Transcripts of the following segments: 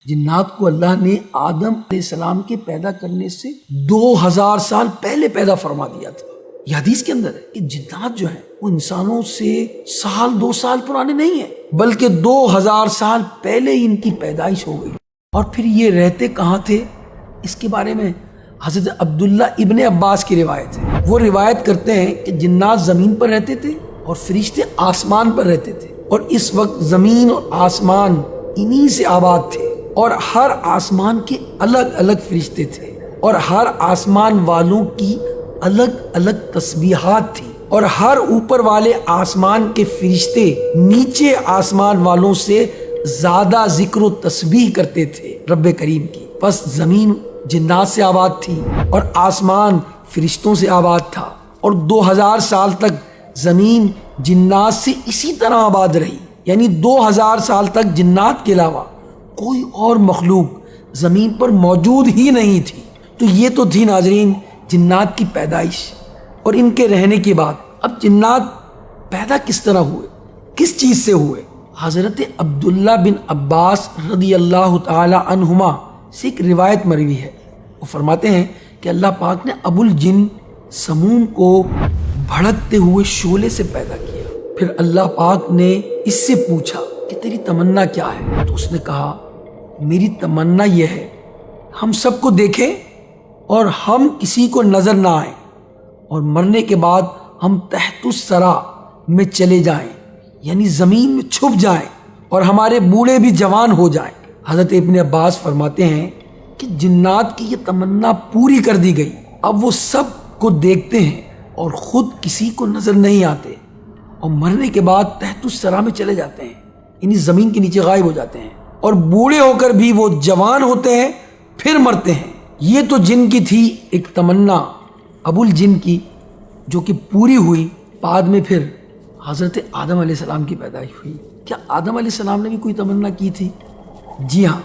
جنات کو اللہ نے آدم علیہ السلام کے پیدا کرنے سے 2000 سال پہلے پیدا فرما دیا تھا۔ یہ حدیث کے اندر ہے کہ جنات جو ہیں وہ انسانوں سے سال 2 سال پرانے نہیں ہیں، بلکہ 2000 سال پہلے ان کی پیدائش ہو گئی۔ اور پھر یہ رہتے کہاں تھے، اس کے بارے میں حضرت عبداللہ ابن عباس کی روایت ہے۔ وہ روایت کرتے ہیں کہ جنات زمین پر رہتے تھے اور فرشتے آسمان پر رہتے تھے، اور اس وقت زمین اور آسمان انہی سے آباد تھے، اور ہر آسمان کے الگ الگ فرشتے تھے، اور ہر آسمان والوں کی الگ الگ تسبیحات تھی، اور ہر اوپر والے آسمان کے فرشتے نیچے آسمان والوں سے زیادہ ذکر و تسبیح کرتے تھے رب کریم کی۔ پس زمین جنات سے آباد تھی اور آسمان فرشتوں سے آباد تھا، اور 2000 سال تک زمین جنات سے اسی طرح آباد رہی، یعنی 2000 سال تک جنات کے علاوہ کوئی اور مخلوق زمین پر موجود ہی نہیں تھی۔ تو یہ تو تھی ناظرین جنات کی پیدائش اور ان کے رہنے کی بات۔ اب جنات پیدا کس طرح ہوئے، کس چیز سے ہوئے؟ حضرت عبداللہ بن عباس رضی اللہ تعالی عنہما سے ایک روایت مروی ہے۔ وہ فرماتے ہیں کہ اللہ پاک نے ابو الجن سموم کو بھڑکتے ہوئے شعلے سے پیدا کیا۔ پھر اللہ پاک نے اس سے پوچھا کہ تیری تمنا کیا ہے؟ تو اس نے کہا میری تمنا یہ ہے ہم سب کو دیکھیں اور ہم کسی کو نظر نہ آئیں، اور مرنے کے بعد ہم تحت الثری میں چلے جائیں، یعنی زمین میں چھپ جائیں، اور ہمارے بوڑھے بھی جوان ہو جائیں۔ حضرت ابن عباس فرماتے ہیں کہ جنات کی یہ تمنا پوری کر دی گئی۔ اب وہ سب کو دیکھتے ہیں اور خود کسی کو نظر نہیں آتے، اور مرنے کے بعد تحت الثری میں چلے جاتے ہیں، یعنی زمین کے نیچے غائب ہو جاتے ہیں، اور بوڑھے ہو کر بھی وہ جوان ہوتے ہیں پھر مرتے ہیں۔ یہ تو جن کی تھی ایک تمنا ابو الجن کی، جو کہ پوری ہوئی۔ بعد میں پھر حضرت آدم علیہ السلام کی پیدائش ہوئی۔ کیا آدم علیہ السلام نے بھی کوئی تمنا کی تھی؟ جی ہاں،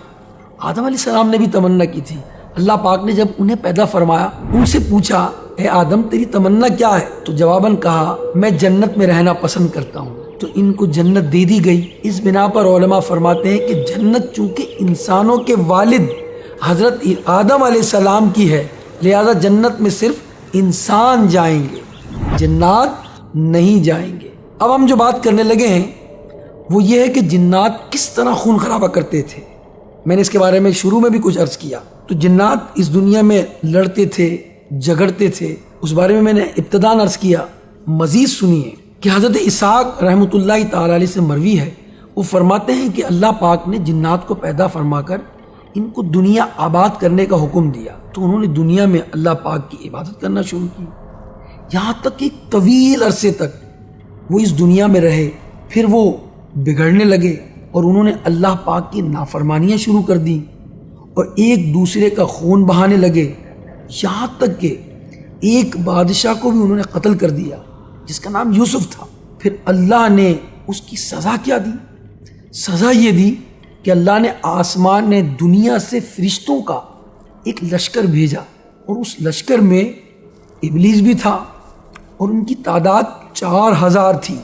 آدم علیہ السلام نے بھی تمنا کی تھی۔ اللہ پاک نے جب انہیں پیدا فرمایا، ان سے پوچھا اے آدم تیری تمنا کیا ہے؟ تو جواباً کہا میں جنت میں رہنا پسند کرتا ہوں۔ تو ان کو جنت دے دی گئی۔ اس بنا پر علماء فرماتے ہیں کہ جنت چونکہ انسانوں کے والد حضرت آدم علیہ السلام کی ہے، لہذا جنت میں صرف انسان جائیں گے، جنات نہیں جائیں گے۔ اب ہم جو بات کرنے لگے ہیں وہ یہ ہے کہ جنات کس طرح خون خرابہ کرتے تھے۔ میں نے اس کے بارے میں شروع میں بھی کچھ عرض کیا۔ تو جنات اس دنیا میں لڑتے تھے، جھگڑتے تھے، اس بارے میں نے ابتداً عرض کیا۔ مزید سنیے کہ حضرت اسحاق رحمۃ اللہ تعالی علیہ سے مروی ہے، وہ فرماتے ہیں کہ اللہ پاک نے جنات کو پیدا فرما کر ان کو دنیا آباد کرنے کا حکم دیا، تو انہوں نے دنیا میں اللہ پاک کی عبادت کرنا شروع کی، یہاں تک کہ طویل عرصے تک وہ اس دنیا میں رہے۔ پھر وہ بگڑنے لگے اور انہوں نے اللہ پاک کی نافرمانیاں شروع کر دیں، اور ایک دوسرے کا خون بہانے لگے، یہاں تک کہ ایک بادشاہ کو بھی انہوں نے قتل کر دیا جس کا نام یوسف تھا۔ پھر اللہ نے اس کی سزا کیا دی؟ سزا یہ دی کہ اللہ نے آسمان نے دنیا سے فرشتوں کا ایک لشکر بھیجا، اور اس لشکر میں ابلیس بھی تھا، اور ان کی تعداد 4000 تھی،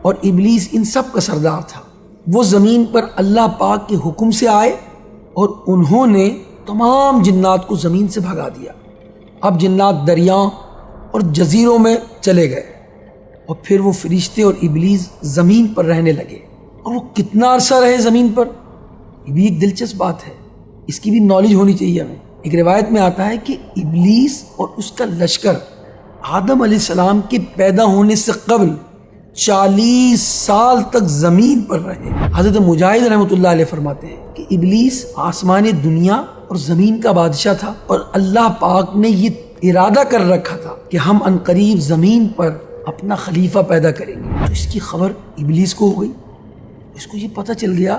اور ابلیس ان سب کا سردار تھا۔ وہ زمین پر اللہ پاک کے حکم سے آئے اور انہوں نے تمام جنات کو زمین سے بھگا دیا۔ اب جنات دریاؤں اور جزیروں میں چلے گئے، اور پھر وہ فرشتے اور ابلیس زمین پر رہنے لگے۔ اور وہ کتنا عرصہ رہے زمین پر، یہ بھی ایک دلچسپ بات ہے، اس کی بھی نالج ہونی چاہیے ہمیں۔ ایک روایت میں آتا ہے کہ ابلیس اور اس کا لشکر آدم علیہ السلام کے پیدا ہونے سے قبل 40 سال تک زمین پر رہے۔ حضرت مجاہد رحمۃ اللہ علیہ فرماتے ہیں کہ ابلیس آسمان دنیا اور زمین کا بادشاہ تھا، اور اللہ پاک نے یہ ارادہ کر رکھا تھا کہ ہم عنقریب زمین پر اپنا خلیفہ پیدا کریں گے۔ تو اس کی خبر ابلیس کو ہو گئی، اس کو یہ پتہ چل گیا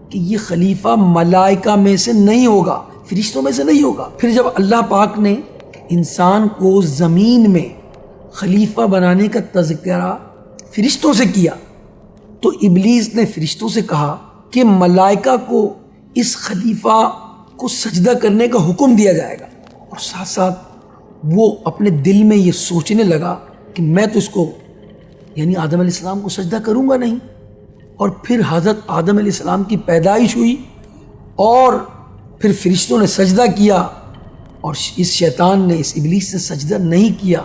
کہ یہ خلیفہ ملائکہ میں سے نہیں ہوگا، فرشتوں میں سے نہیں ہوگا۔ پھر جب اللہ پاک نے انسان کو زمین میں خلیفہ بنانے کا تذکرہ فرشتوں سے کیا، تو ابلیس نے فرشتوں سے کہا کہ ملائکہ کو اس خلیفہ کو سجدہ کرنے کا حکم دیا جائے گا، اور ساتھ ساتھ وہ اپنے دل میں یہ سوچنے لگا کہ میں تو اس کو یعنی آدم علیہ السلام کو سجدہ کروں گا نہیں۔ اور پھر حضرت آدم علیہ السلام کی پیدائش ہوئی، اور پھر فرشتوں نے سجدہ کیا اور اس شیطان نے، اس ابلیس نے سجدہ نہیں کیا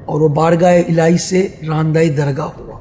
اور وہ بارگاہ الہی سے راندہ درگاہ ہوا۔